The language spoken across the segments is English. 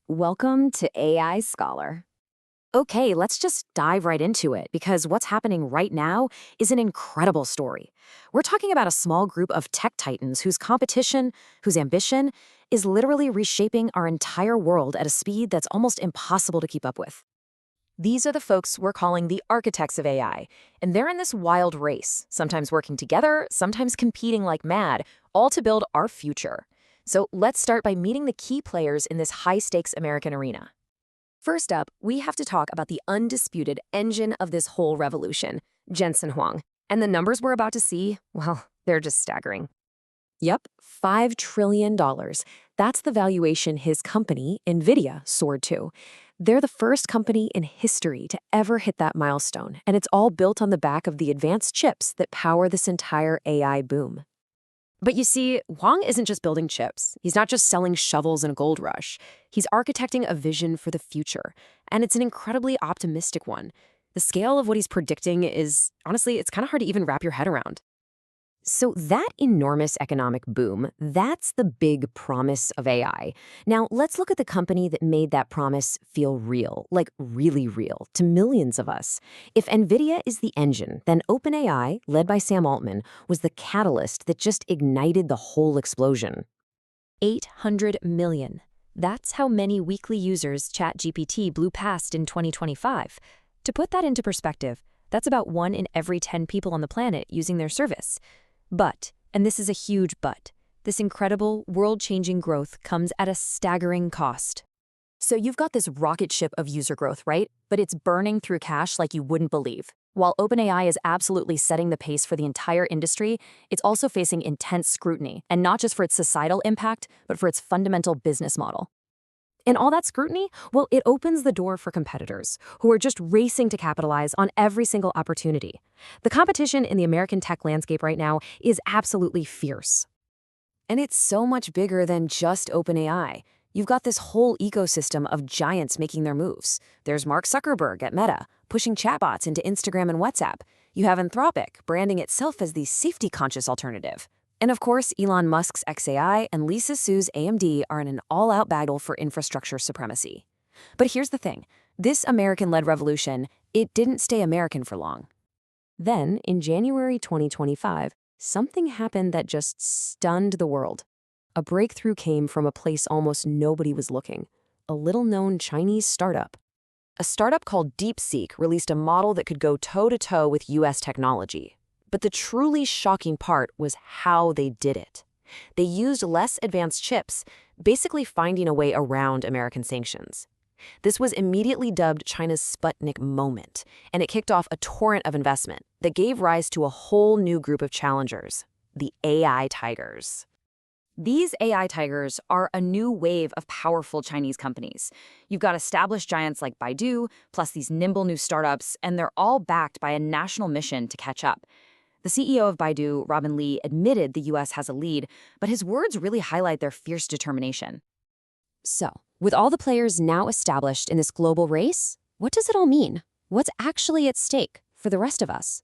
Welcome to AI Scholar. Okay, let's just dive right into it because what's happening right now is an incredible story. We're talking about a small group of tech titans whose competition, whose ambition, is literally reshaping our entire world at a speed that's almost impossible to keep up with. These are the folks we're calling the architects of AI, and they're in this wild race, sometimes working together, sometimes competing like mad, all to build our future. So let's start by meeting the key players in this high-stakes American arena. First up, we have to talk about the undisputed engine of this whole revolution, Jensen Huang. And the numbers we're about to see, well, they're just staggering. Yep, $5 trillion. That's the valuation his company, NVIDIA, soared to. They're the first company in history to ever hit that milestone, and it's all built on the back of the advanced chips that power this entire AI boom. But you see, Huang isn't just building chips. He's not just selling shovels in a gold rush. He's architecting a vision for the future, and it's an incredibly optimistic one. The scale of what he's predicting is, honestly, it's kind of hard to even wrap your head around. So that enormous economic boom, that's the big promise of AI. Now, let's look at the company that made that promise feel real, like really real, to millions of us. If NVIDIA is the engine, then OpenAI, led by Sam Altman, was the catalyst that just ignited the whole explosion. 800 million. That's how many weekly users ChatGPT blew past in 2025. To put that into perspective, that's about 1 in every 10 people on the planet using their service. But, and this is a huge but, this incredible, world-changing growth comes at a staggering cost. So you've got this rocket ship of user growth, right? But it's burning through cash like you wouldn't believe. While OpenAI is absolutely setting the pace for the entire industry, it's also facing intense scrutiny, and not just for its societal impact, but for its fundamental business model. And all that scrutiny, well, it opens the door for competitors who are just racing to capitalize on every single opportunity. The competition in the American tech landscape right now is absolutely fierce. And it's so much bigger than just OpenAI. You've got this whole ecosystem of giants making their moves. There's Mark Zuckerberg at Meta, pushing chatbots into Instagram and WhatsApp. You have Anthropic, branding itself as the safety-conscious alternative. And of course, Elon Musk's xAI and Lisa Su's AMD are in an all-out battle for infrastructure supremacy. But here's the thing. This American-led revolution, it didn't stay American for long. Then, in January 2025, something happened that just stunned the world. A breakthrough came from a place almost nobody was looking, a little-known Chinese startup. A startup called DeepSeek released a model that could go toe-to-toe with US technology. But the truly shocking part was how they did it. They used less advanced chips, basically finding a way around American sanctions. This was immediately dubbed China's Sputnik moment, and it kicked off a torrent of investment that gave rise to a whole new group of challengers, the AI tigers. These AI tigers are a new wave of powerful Chinese companies. You've got established giants like Baidu, plus these nimble new startups, and they're all backed by a national mission to catch up. The CEO of Baidu, Robin Li, admitted the US has a lead, but his words really highlight their fierce determination. So, with all the players now established in this global race, what does it all mean? What's actually at stake for the rest of us?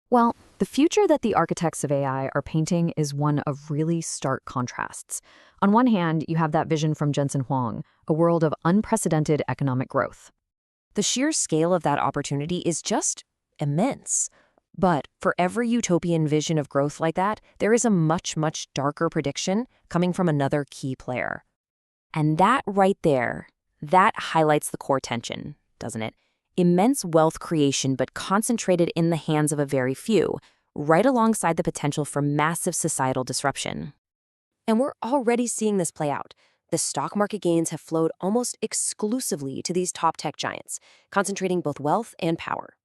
Well, the future that the architects of AI are painting is one of really stark contrasts. On one hand, you have that vision from Jensen Huang, a world of unprecedented economic growth. The sheer scale of that opportunity is just immense. But for every utopian vision of growth like that, there is a much, much darker prediction coming from another key player. And that right there, that highlights the core tension, doesn't it? Immense wealth creation, but concentrated in the hands of a very few, right alongside the potential for massive societal disruption. And we're already seeing this play out. The stock market gains have flowed almost exclusively to these top tech giants, concentrating both wealth and power.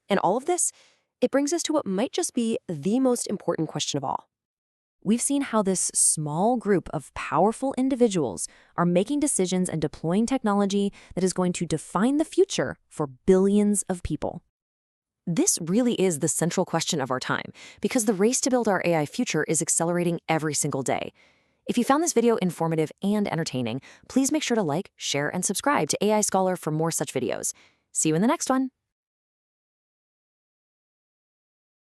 And all of this, it brings us to what might just be the most important question of all. We've seen how this small group of powerful individuals are making decisions and deploying technology that is going to define the future for billions of people. This really is the central question of our time, because the race to build our AI future is accelerating every single day. If you found this video informative and entertaining, please make sure to like, share, and subscribe to AI Scholar for more such videos. See you in the next one.